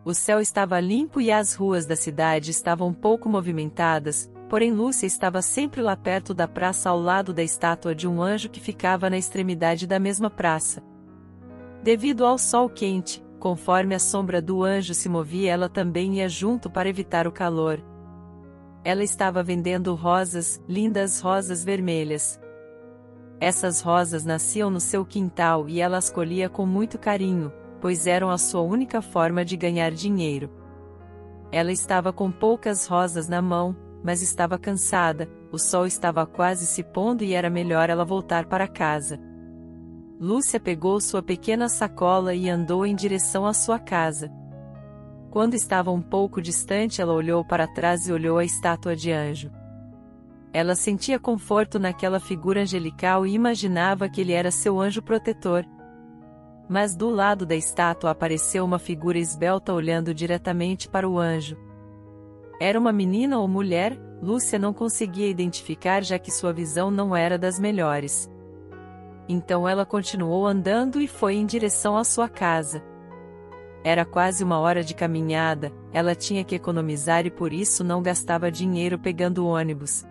O céu estava limpo e as ruas da cidade estavam pouco movimentadas, porém Lúcia estava sempre lá perto da praça ao lado da estátua de um anjo que ficava na extremidade da mesma praça. Devido ao sol quente, conforme a sombra do anjo se movia, ela também ia junto para evitar o calor. Ela estava vendendo rosas, lindas rosas vermelhas. Essas rosas nasciam no seu quintal e ela as colhia com muito carinho, pois eram a sua única forma de ganhar dinheiro. Ela estava com poucas rosas na mão, mas estava cansada, o sol estava quase se pondo e era melhor ela voltar para casa. Lúcia pegou sua pequena sacola e andou em direção à sua casa. Quando estava um pouco distante, ela olhou para trás e olhou a estátua de anjo. Ela sentia conforto naquela figura angelical e imaginava que ele era seu anjo protetor. Mas do lado da estátua apareceu uma figura esbelta olhando diretamente para o anjo. Era uma menina ou mulher? Lúcia não conseguia identificar, já que sua visão não era das melhores. Então ela continuou andando e foi em direção à sua casa. Era quase 1 hora de caminhada, ela tinha que economizar e por isso não gastava dinheiro pegando ônibus.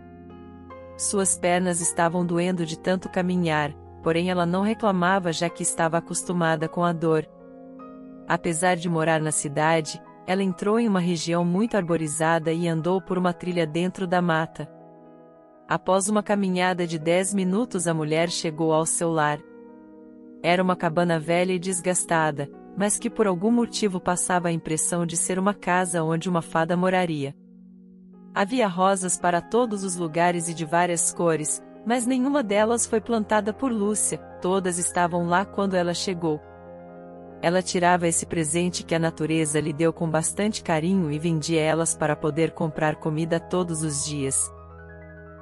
Suas pernas estavam doendo de tanto caminhar, porém ela não reclamava, já que estava acostumada com a dor. Apesar de morar na cidade, ela entrou em uma região muito arborizada e andou por uma trilha dentro da mata. Após uma caminhada de 10 minutos, a mulher chegou ao seu lar. Era uma cabana velha e desgastada, mas que por algum motivo passava a impressão de ser uma casa onde uma fada moraria. Havia rosas para todos os lugares e de várias cores, mas nenhuma delas foi plantada por Lúcia, todas estavam lá quando ela chegou. Ela tirava esse presente que a natureza lhe deu com bastante carinho e vendia elas para poder comprar comida todos os dias.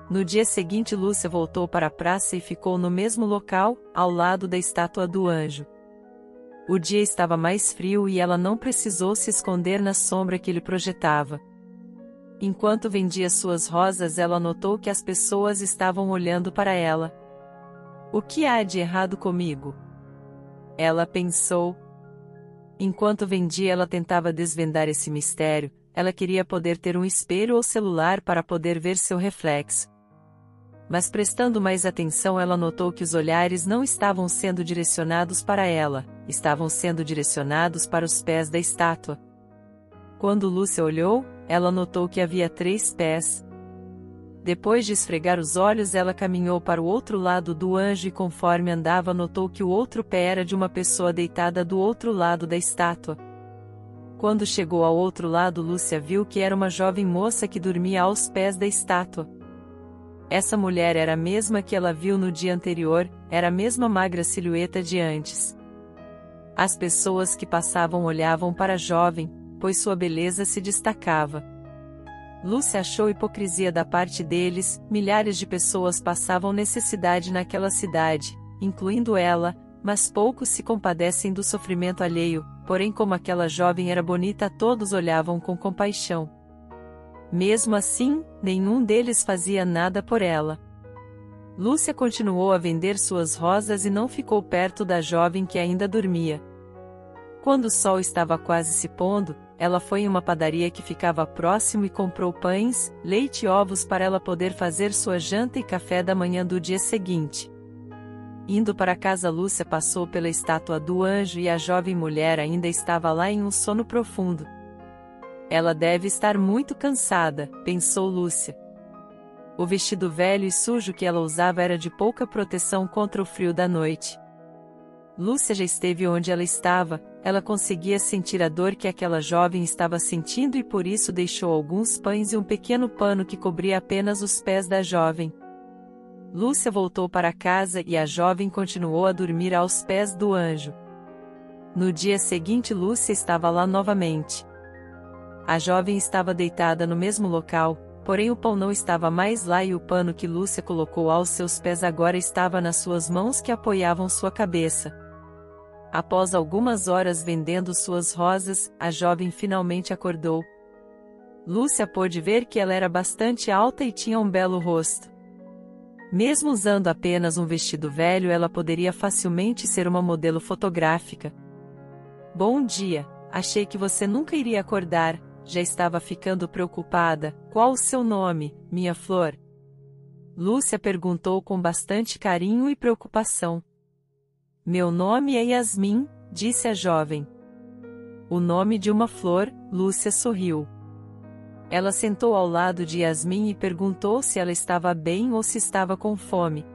No dia seguinte, Lúcia voltou para a praça e ficou no mesmo local, ao lado da estátua do anjo. O dia estava mais frio e ela não precisou se esconder na sombra que ele projetava. Enquanto vendia suas rosas, ela notou que as pessoas estavam olhando para ela. O que há de errado comigo? Ela pensou. Enquanto vendia, ela tentava desvendar esse mistério. Ela queria poder ter um espelho ou celular para poder ver seu reflexo. Mas prestando mais atenção, ela notou que os olhares não estavam sendo direcionados para ela, estavam sendo direcionados para os pés da estátua. Quando Lúcia olhou, ela notou que havia 3 pés. Depois de esfregar os olhos, ela caminhou para o outro lado do anjo e conforme andava notou que o outro pé era de uma pessoa deitada do outro lado da estátua. Quando chegou ao outro lado, Lúcia viu que era uma jovem moça que dormia aos pés da estátua. Essa mulher era a mesma que ela viu no dia anterior, era a mesma magra silhueta de antes. As pessoas que passavam olhavam para a jovem, pois sua beleza se destacava. Lúcia achou hipocrisia da parte deles, milhares de pessoas passavam necessidade naquela cidade, incluindo ela, mas poucos se compadecem do sofrimento alheio, porém como aquela jovem era bonita, todos olhavam com compaixão. Mesmo assim, nenhum deles fazia nada por ela. Lúcia continuou a vender suas rosas e não ficou perto da jovem que ainda dormia. Quando o sol estava quase se pondo, ela foi em uma padaria que ficava próximo e comprou pães, leite e ovos para ela poder fazer sua janta e café da manhã do dia seguinte. Indo para casa, Lúcia passou pela estátua do anjo e a jovem mulher ainda estava lá em um sono profundo. Ela deve estar muito cansada, pensou Lúcia. O vestido velho e sujo que ela usava era de pouca proteção contra o frio da noite. Lúcia já esteve onde ela estava, ela conseguia sentir a dor que aquela jovem estava sentindo e por isso deixou alguns pães e um pequeno pano que cobria apenas os pés da jovem. Lúcia voltou para casa e a jovem continuou a dormir aos pés do anjo. No dia seguinte, Lúcia estava lá novamente. A jovem estava deitada no mesmo local, porém o pão não estava mais lá e o pano que Lúcia colocou aos seus pés agora estava nas suas mãos que apoiavam sua cabeça. Após algumas horas vendendo suas rosas, a jovem finalmente acordou. Lúcia pôde ver que ela era bastante alta e tinha um belo rosto. Mesmo usando apenas um vestido velho, ela poderia facilmente ser uma modelo fotográfica. Bom dia, achei que você nunca iria acordar, já estava ficando preocupada. Qual o seu nome, minha flor? Lúcia perguntou com bastante carinho e preocupação. Meu nome é Yasmin, disse a jovem. O nome de uma flor, Lúcia sorriu. Ela sentou ao lado de Yasmin e perguntou se ela estava bem ou se estava com fome.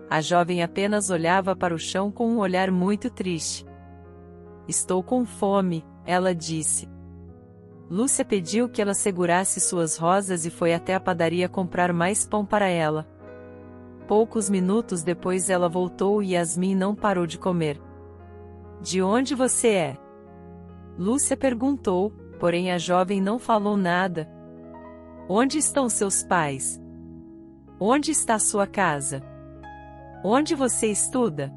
A jovem apenas olhava para o chão com um olhar muito triste. Estou com fome, ela disse. Lúcia pediu que ela segurasse suas rosas e foi até a padaria comprar mais pão para ela. Poucos minutos depois ela voltou e Yasmin não parou de comer. De onde você é? Lúcia perguntou, porém a jovem não falou nada. Onde estão seus pais? Onde está sua casa? Onde você estuda?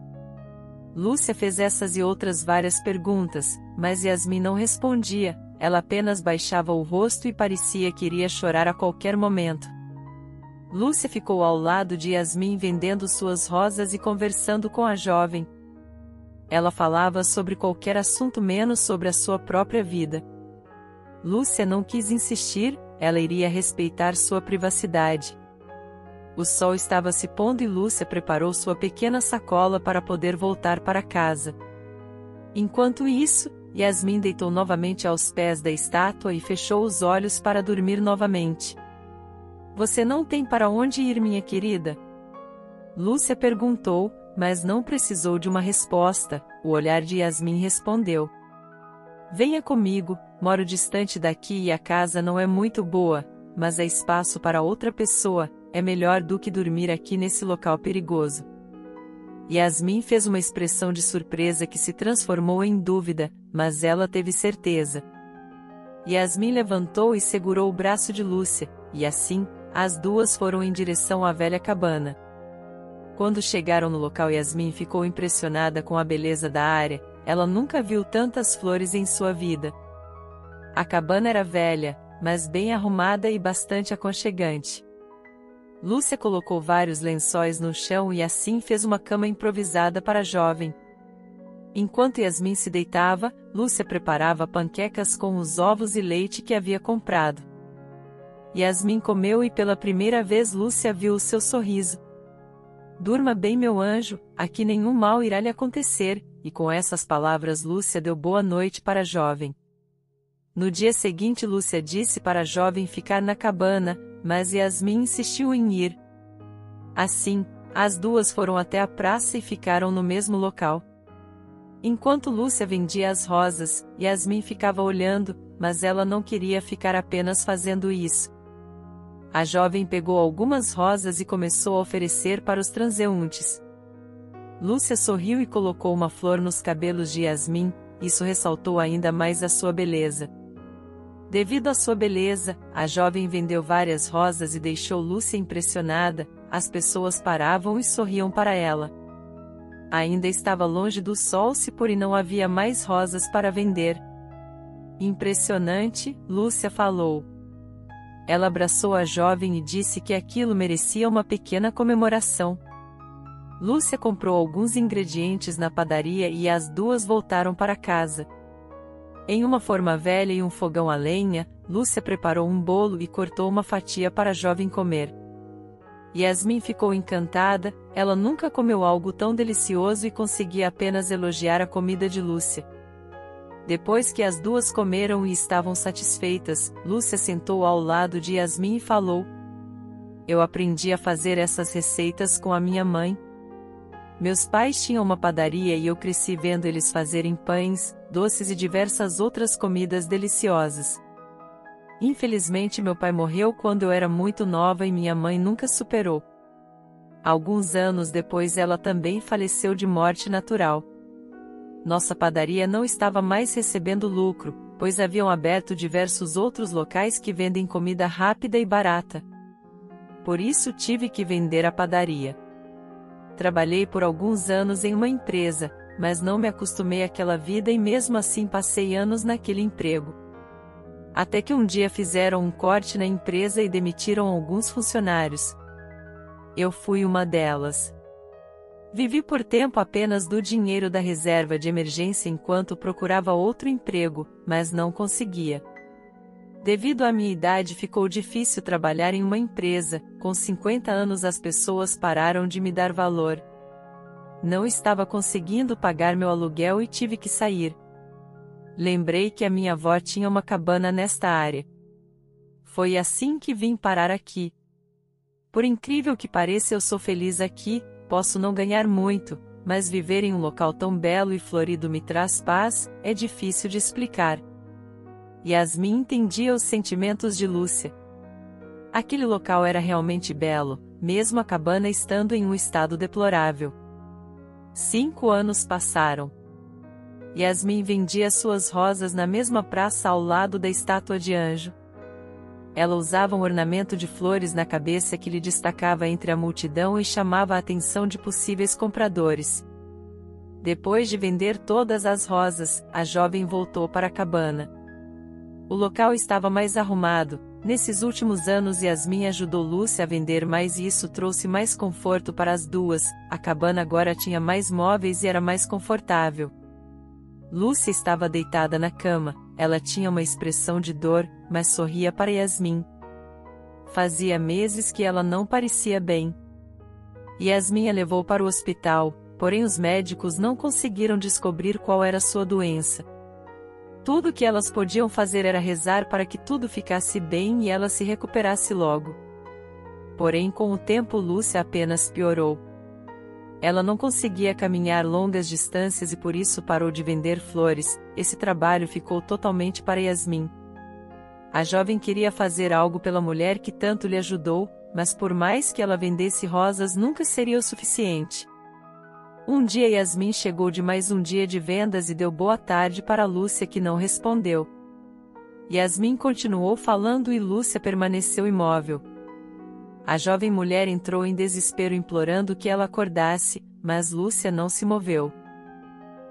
Lúcia fez essas e outras várias perguntas, mas Yasmin não respondia. Ela apenas baixava o rosto e parecia que iria chorar a qualquer momento. Lúcia ficou ao lado de Yasmin vendendo suas rosas e conversando com a jovem. Ela falava sobre qualquer assunto menos sobre a sua própria vida. Lúcia não quis insistir, ela iria respeitar sua privacidade. O sol estava se pondo e Lúcia preparou sua pequena sacola para poder voltar para casa. Enquanto isso, Yasmin deitou novamente aos pés da estátua e fechou os olhos para dormir novamente. Você não tem para onde ir, minha querida? Lúcia perguntou, mas não precisou de uma resposta. O olhar de Yasmin respondeu. Venha comigo, moro distante daqui e a casa não é muito boa, mas há espaço para outra pessoa, é melhor do que dormir aqui nesse local perigoso. Yasmin fez uma expressão de surpresa que se transformou em dúvida, mas ela teve certeza. Yasmin levantou e segurou o braço de Lúcia, e assim, as duas foram em direção à velha cabana. Quando chegaram no local, Yasmin ficou impressionada com a beleza da área, ela nunca viu tantas flores em sua vida. A cabana era velha, mas bem arrumada e bastante aconchegante. Lúcia colocou vários lençóis no chão e assim fez uma cama improvisada para a jovem. Enquanto Yasmin se deitava, Lúcia preparava panquecas com os ovos e leite que havia comprado. Yasmin comeu e pela primeira vez Lúcia viu o seu sorriso. Durma bem, meu anjo, aqui nenhum mal irá lhe acontecer, e com essas palavras Lúcia deu boa noite para a jovem. No dia seguinte Lúcia disse para a jovem ficar na cabana, mas Yasmin insistiu em ir. Assim, as duas foram até a praça e ficaram no mesmo local. Enquanto Lúcia vendia as rosas, Yasmin ficava olhando, mas ela não queria ficar apenas fazendo isso. A jovem pegou algumas rosas e começou a oferecer para os transeuntes. Lúcia sorriu e colocou uma flor nos cabelos de Yasmin, isso ressaltou ainda mais a sua beleza. Devido à sua beleza, a jovem vendeu várias rosas e deixou Lúcia impressionada, as pessoas paravam e sorriam para ela. Ainda estava longe do sol se porém não havia mais rosas para vender. Impressionante, Lúcia falou. Ela abraçou a jovem e disse que aquilo merecia uma pequena comemoração. Lúcia comprou alguns ingredientes na padaria e as duas voltaram para casa. Em uma forma velha e um fogão a lenha, Lúcia preparou um bolo e cortou uma fatia para a jovem comer. Yasmin ficou encantada, ela nunca comeu algo tão delicioso e conseguia apenas elogiar a comida de Lúcia. Depois que as duas comeram e estavam satisfeitas, Lúcia sentou ao lado de Yasmin e falou: Eu aprendi a fazer essas receitas com a minha mãe. Meus pais tinham uma padaria e eu cresci vendo eles fazerem pães, doces e diversas outras comidas deliciosas. Infelizmente meu pai morreu quando eu era muito nova e minha mãe nunca superou. Alguns anos depois ela também faleceu de morte natural. Nossa padaria não estava mais recebendo lucro, pois haviam aberto diversos outros locais que vendem comida rápida e barata. Por isso tive que vender a padaria. Trabalhei por alguns anos em uma empresa, mas não me acostumei àquela vida e mesmo assim passei anos naquele emprego. Até que um dia fizeram um corte na empresa e demitiram alguns funcionários. Eu fui uma delas. Vivi por tempo apenas do dinheiro da reserva de emergência enquanto procurava outro emprego, mas não conseguia. Devido à minha idade ficou difícil trabalhar em uma empresa, com 50 anos as pessoas pararam de me dar valor. Não estava conseguindo pagar meu aluguel e tive que sair. Lembrei que a minha avó tinha uma cabana nesta área. Foi assim que vim parar aqui. Por incrível que pareça, eu sou feliz aqui, posso não ganhar muito, mas viver em um local tão belo e florido me traz paz, é difícil de explicar. Yasmin entendia os sentimentos de Lúcia. Aquele local era realmente belo, mesmo a cabana estando em um estado deplorável. 5 anos passaram. Yasmin vendia suas rosas na mesma praça ao lado da estátua de anjo. Ela usava um ornamento de flores na cabeça que lhe destacava entre a multidão e chamava a atenção de possíveis compradores. Depois de vender todas as rosas, a jovem voltou para a cabana. O local estava mais arrumado. Nesses últimos anos Yasmin ajudou Lúcia a vender mais e isso trouxe mais conforto para as duas. A cabana agora tinha mais móveis e era mais confortável. Lúcia estava deitada na cama, ela tinha uma expressão de dor, mas sorria para Yasmin. Fazia meses que ela não parecia bem. Yasmin a levou para o hospital, porém os médicos não conseguiram descobrir qual era sua doença. Tudo que elas podiam fazer era rezar para que tudo ficasse bem e ela se recuperasse logo. Porém, com o tempo Lúcia apenas piorou. Ela não conseguia caminhar longas distâncias e por isso parou de vender flores. Esse trabalho ficou totalmente para Yasmin. A jovem queria fazer algo pela mulher que tanto lhe ajudou, mas por mais que ela vendesse rosas nunca seria o suficiente. Um dia Yasmin chegou de mais um dia de vendas e deu boa tarde para Lúcia que não respondeu. Yasmin continuou falando e Lúcia permaneceu imóvel. A jovem mulher entrou em desespero implorando que ela acordasse, mas Lúcia não se moveu.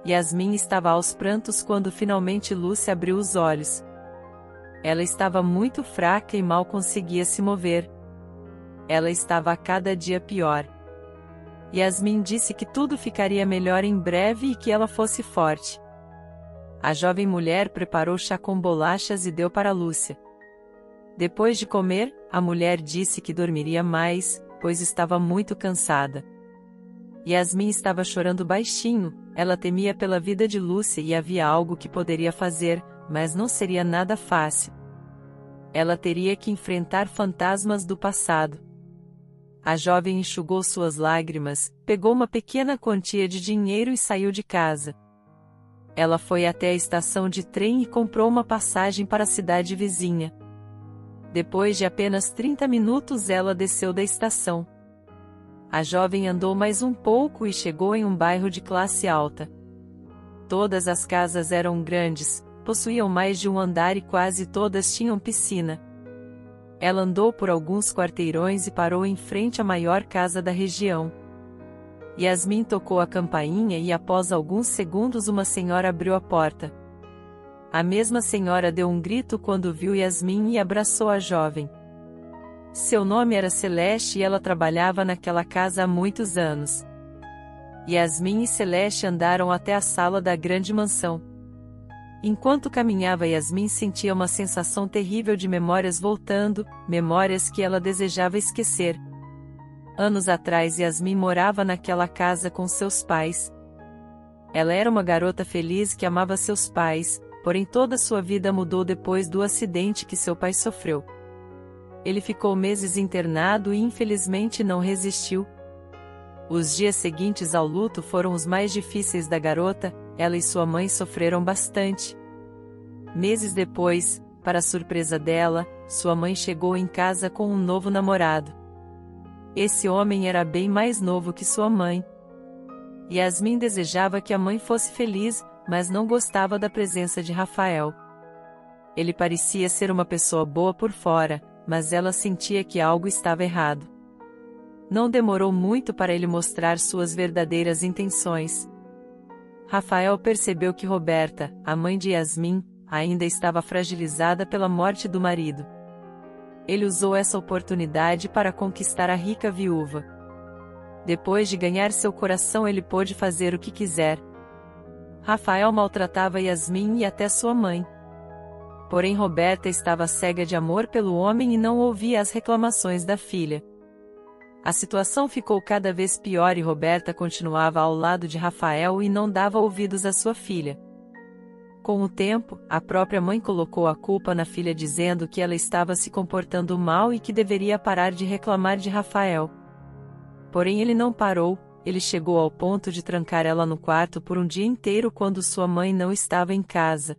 Yasmin estava aos prantos quando finalmente Lúcia abriu os olhos. Ela estava muito fraca e mal conseguia se mover. Ela estava a cada dia pior. Yasmin disse que tudo ficaria melhor em breve e que ela fosse forte. A jovem mulher preparou chá com bolachas e deu para Lúcia. Depois de comer, a mulher disse que dormiria mais, pois estava muito cansada. Yasmin estava chorando baixinho, ela temia pela vida de Lúcia e havia algo que poderia fazer, mas não seria nada fácil. Ela teria que enfrentar fantasmas do passado. A jovem enxugou suas lágrimas, pegou uma pequena quantia de dinheiro e saiu de casa. Ela foi até a estação de trem e comprou uma passagem para a cidade vizinha. Depois de apenas 30 minutos ela desceu da estação. A jovem andou mais um pouco e chegou em um bairro de classe alta. Todas as casas eram grandes, possuíam mais de um andar e quase todas tinham piscina. Ela andou por alguns quarteirões e parou em frente à maior casa da região. Yasmin tocou a campainha e após alguns segundos uma senhora abriu a porta. A mesma senhora deu um grito quando viu Yasmin e abraçou a jovem. Seu nome era Celeste e ela trabalhava naquela casa há muitos anos. Yasmin e Celeste andaram até a sala da grande mansão. Enquanto caminhava Yasmin sentia uma sensação terrível de memórias voltando, memórias que ela desejava esquecer. Anos atrás Yasmin morava naquela casa com seus pais. Ela era uma garota feliz que amava seus pais, porém toda sua vida mudou depois do acidente que seu pai sofreu. Ele ficou meses internado e infelizmente não resistiu. Os dias seguintes ao luto foram os mais difíceis da garota, ela e sua mãe sofreram bastante. Meses depois, para surpresa dela, sua mãe chegou em casa com um novo namorado. Esse homem era bem mais novo que sua mãe. Yasmin desejava que a mãe fosse feliz, mas não gostava da presença de Rafael. Ele parecia ser uma pessoa boa por fora, mas ela sentia que algo estava errado. Não demorou muito para ele mostrar suas verdadeiras intenções. Rafael percebeu que Roberta, a mãe de Yasmin, ainda estava fragilizada pela morte do marido. Ele usou essa oportunidade para conquistar a rica viúva. Depois de ganhar seu coração, ele pôde fazer o que quiser. Rafael maltratava Yasmin e até sua mãe. Porém, Roberta estava cega de amor pelo homem e não ouvia as reclamações da filha. A situação ficou cada vez pior e Roberta continuava ao lado de Rafael e não dava ouvidos à sua filha. Com o tempo, a própria mãe colocou a culpa na filha, dizendo que ela estava se comportando mal e que deveria parar de reclamar de Rafael. Porém, ele não parou. Ele chegou ao ponto de trancar ela no quarto por um dia inteiro quando sua mãe não estava em casa.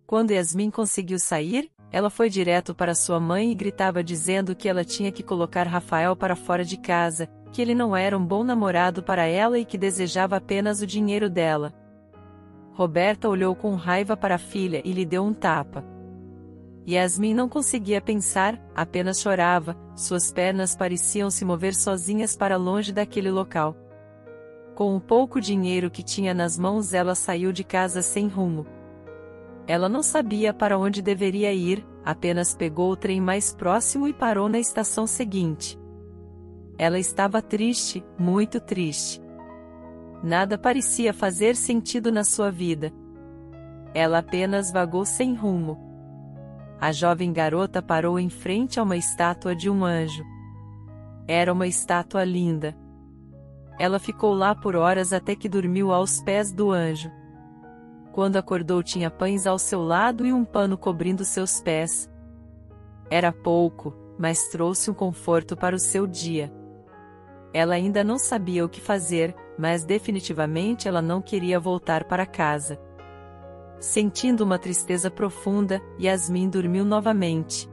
Quando Yasmin conseguiu sair, ela foi direto para sua mãe e gritava dizendo que ela tinha que colocar Rafael para fora de casa, que ele não era um bom namorado para ela e que desejava apenas o dinheiro dela. Roberta olhou com raiva para a filha e lhe deu um tapa. Yasmin não conseguia pensar, apenas chorava, suas pernas pareciam se mover sozinhas para longe daquele local. Com o pouco dinheiro que tinha nas mãos, ela saiu de casa sem rumo. Ela não sabia para onde deveria ir, apenas pegou o trem mais próximo e parou na estação seguinte. Ela estava triste, muito triste. Nada parecia fazer sentido na sua vida. Ela apenas vagou sem rumo. A jovem garota parou em frente a uma estátua de um anjo. Era uma estátua linda. Ela ficou lá por horas até que dormiu aos pés do anjo. Quando acordou, tinha pães ao seu lado e um pano cobrindo seus pés. Era pouco, mas trouxe um conforto para o seu dia. Ela ainda não sabia o que fazer, mas definitivamente ela não queria voltar para casa. Sentindo uma tristeza profunda, Yasmin dormiu novamente.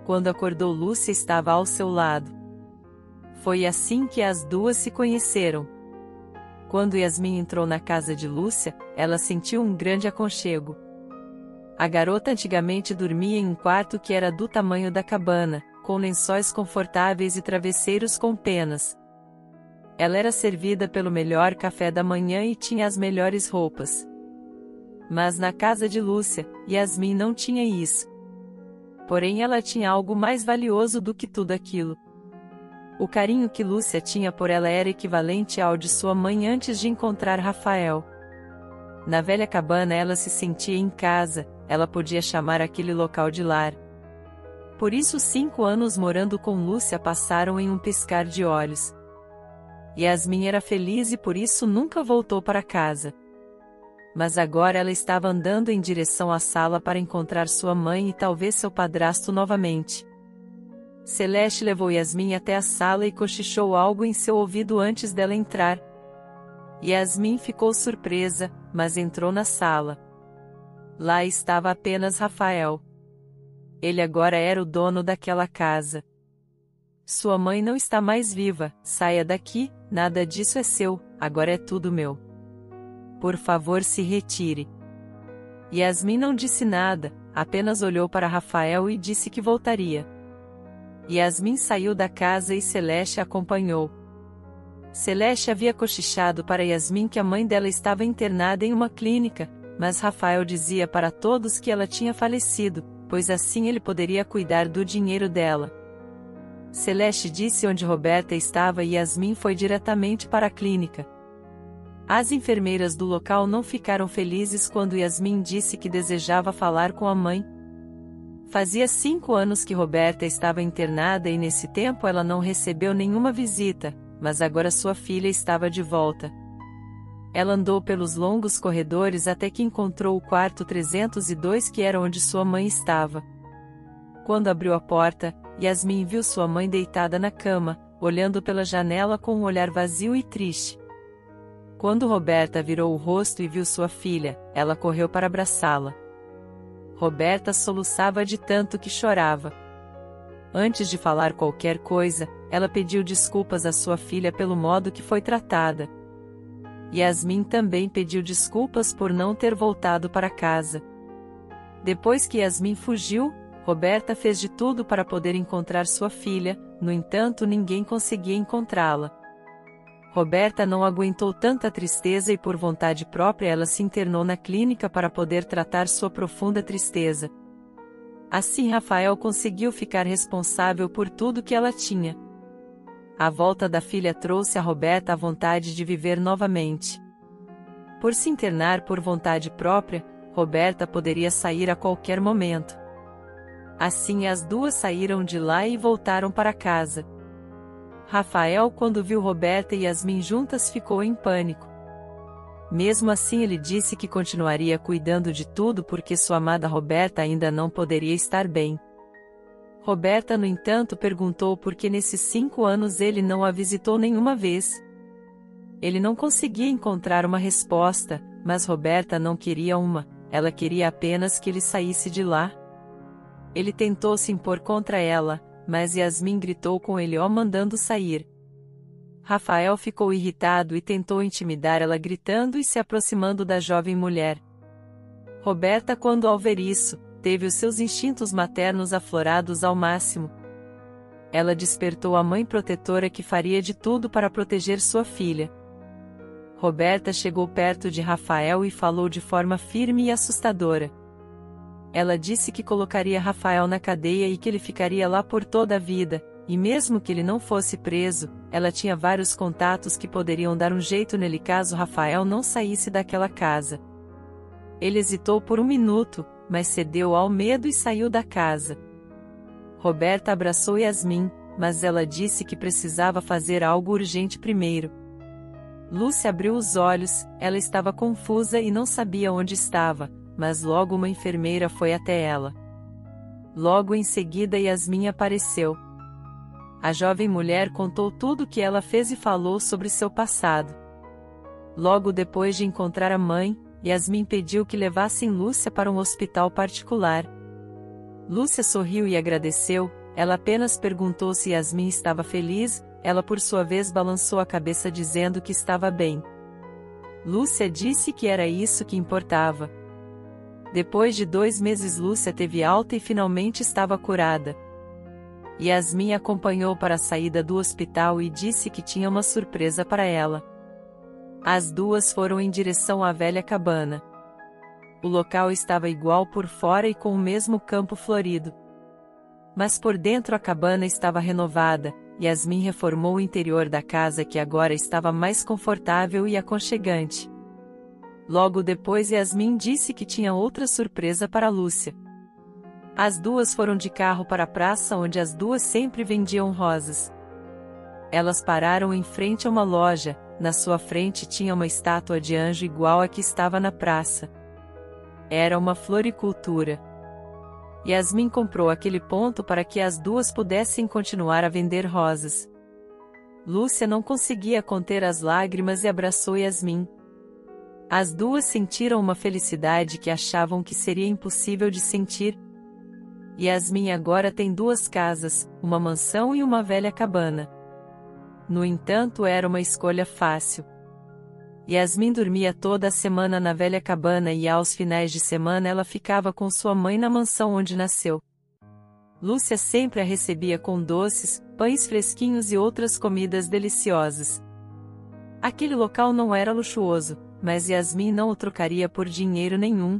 Quando acordou, Lúcia estava ao seu lado. Foi assim que as duas se conheceram. Quando Yasmin entrou na casa de Lúcia, ela sentiu um grande aconchego. A garota antigamente dormia em um quarto que era do tamanho da cabana, com lençóis confortáveis e travesseiros com penas. Ela era servida pelo melhor café da manhã e tinha as melhores roupas. Mas na casa de Lúcia, Yasmin não tinha isso. Porém, ela tinha algo mais valioso do que tudo aquilo. O carinho que Lúcia tinha por ela era equivalente ao de sua mãe antes de encontrar Rafael. Na velha cabana ela se sentia em casa, ela podia chamar aquele local de lar. Por isso 5 anos morando com Lúcia passaram em um piscar de olhos. Yasmin era feliz e por isso nunca voltou para casa. Mas agora ela estava andando em direção à sala para encontrar sua mãe e talvez seu padrasto novamente. Celeste levou Yasmin até a sala e cochichou algo em seu ouvido antes dela entrar. Yasmin ficou surpresa, mas entrou na sala. Lá estava apenas Rafael. Ele agora era o dono daquela casa. Sua mãe não está mais viva, saia daqui, nada disso é seu, agora é tudo meu. Por favor, se retire. Yasmin não disse nada, apenas olhou para Rafael e disse que voltaria. Yasmin saiu da casa e Celeste a acompanhou. Celeste havia cochichado para Yasmin que a mãe dela estava internada em uma clínica, mas Rafael dizia para todos que ela tinha falecido, pois assim ele poderia cuidar do dinheiro dela. Celeste disse onde Roberta estava e Yasmin foi diretamente para a clínica. As enfermeiras do local não ficaram felizes quando Yasmin disse que desejava falar com a mãe. Fazia 5 anos que Roberta estava internada e nesse tempo ela não recebeu nenhuma visita, mas agora sua filha estava de volta. Ela andou pelos longos corredores até que encontrou o quarto 302 que era onde sua mãe estava. Quando abriu a porta, Yasmin viu sua mãe deitada na cama, olhando pela janela com um olhar vazio e triste. Quando Roberta virou o rosto e viu sua filha, ela correu para abraçá-la. Roberta soluçava de tanto que chorava. Antes de falar qualquer coisa, ela pediu desculpas à sua filha pelo modo que foi tratada. Yasmin também pediu desculpas por não ter voltado para casa. Depois que Yasmin fugiu, Roberta fez de tudo para poder encontrar sua filha, no entanto ninguém conseguia encontrá-la. Roberta não aguentou tanta tristeza e por vontade própria ela se internou na clínica para poder tratar sua profunda tristeza. Assim Rafael conseguiu ficar responsável por tudo que ela tinha. A volta da filha trouxe a Roberta a vontade de viver novamente. Por se internar por vontade própria, Roberta poderia sair a qualquer momento. Assim as duas saíram de lá e voltaram para casa. Rafael, quando viu Roberta e Yasmin juntas, ficou em pânico. Mesmo assim, ele disse que continuaria cuidando de tudo porque sua amada Roberta ainda não poderia estar bem. Roberta, no entanto, perguntou por que nesses 5 anos ele não a visitou nenhuma vez. Ele não conseguia encontrar uma resposta, mas Roberta não queria uma, ela queria apenas que ele saísse de lá. Ele tentou se impor contra ela, mas Yasmin gritou com ele, mandando sair. Rafael ficou irritado e tentou intimidar ela gritando e se aproximando da jovem mulher. Roberta, quando ao ver isso, teve os seus instintos maternos aflorados ao máximo. Ela despertou a mãe protetora que faria de tudo para proteger sua filha. Roberta chegou perto de Rafael e falou de forma firme e assustadora. Ela disse que colocaria Rafael na cadeia e que ele ficaria lá por toda a vida, e mesmo que ele não fosse preso, ela tinha vários contatos que poderiam dar um jeito nele caso Rafael não saísse daquela casa. Ele hesitou por 1 minuto, mas cedeu ao medo e saiu da casa. Roberta abraçou Yasmin, mas ela disse que precisava fazer algo urgente primeiro. Lúcia abriu os olhos, ela estava confusa e não sabia onde estava, mas logo uma enfermeira foi até ela. Logo em seguida Yasmin apareceu. A jovem mulher contou tudo o que ela fez e falou sobre seu passado. Logo depois de encontrar a mãe, Yasmin pediu que levassem Lúcia para um hospital particular. Lúcia sorriu e agradeceu, ela apenas perguntou se Yasmin estava feliz, ela por sua vez balançou a cabeça dizendo que estava bem. Lúcia disse que era isso que importava. Depois de 2 meses Lúcia teve alta e finalmente estava curada. Yasmin acompanhou para a saída do hospital e disse que tinha uma surpresa para ela. As duas foram em direção à velha cabana. O local estava igual por fora e com o mesmo campo florido. Mas por dentro a cabana estava renovada, Yasmin reformou o interior da casa que agora estava mais confortável e aconchegante. Logo depois Yasmin disse que tinha outra surpresa para Lúcia. As duas foram de carro para a praça onde as duas sempre vendiam rosas. Elas pararam em frente a uma loja, na sua frente tinha uma estátua de anjo igual à que estava na praça. Era uma floricultura. Yasmin comprou aquele ponto para que as duas pudessem continuar a vender rosas. Lúcia não conseguia conter as lágrimas e abraçou Yasmin. As duas sentiram uma felicidade que achavam que seria impossível de sentir. Yasmin agora tem 2 casas, uma mansão e uma velha cabana. No entanto, era uma escolha fácil. Yasmin dormia toda a semana na velha cabana e aos finais de semana ela ficava com sua mãe na mansão onde nasceu. Lúcia sempre a recebia com doces, pães fresquinhos e outras comidas deliciosas. Aquele local não era luxuoso, mas Yasmin não o trocaria por dinheiro nenhum.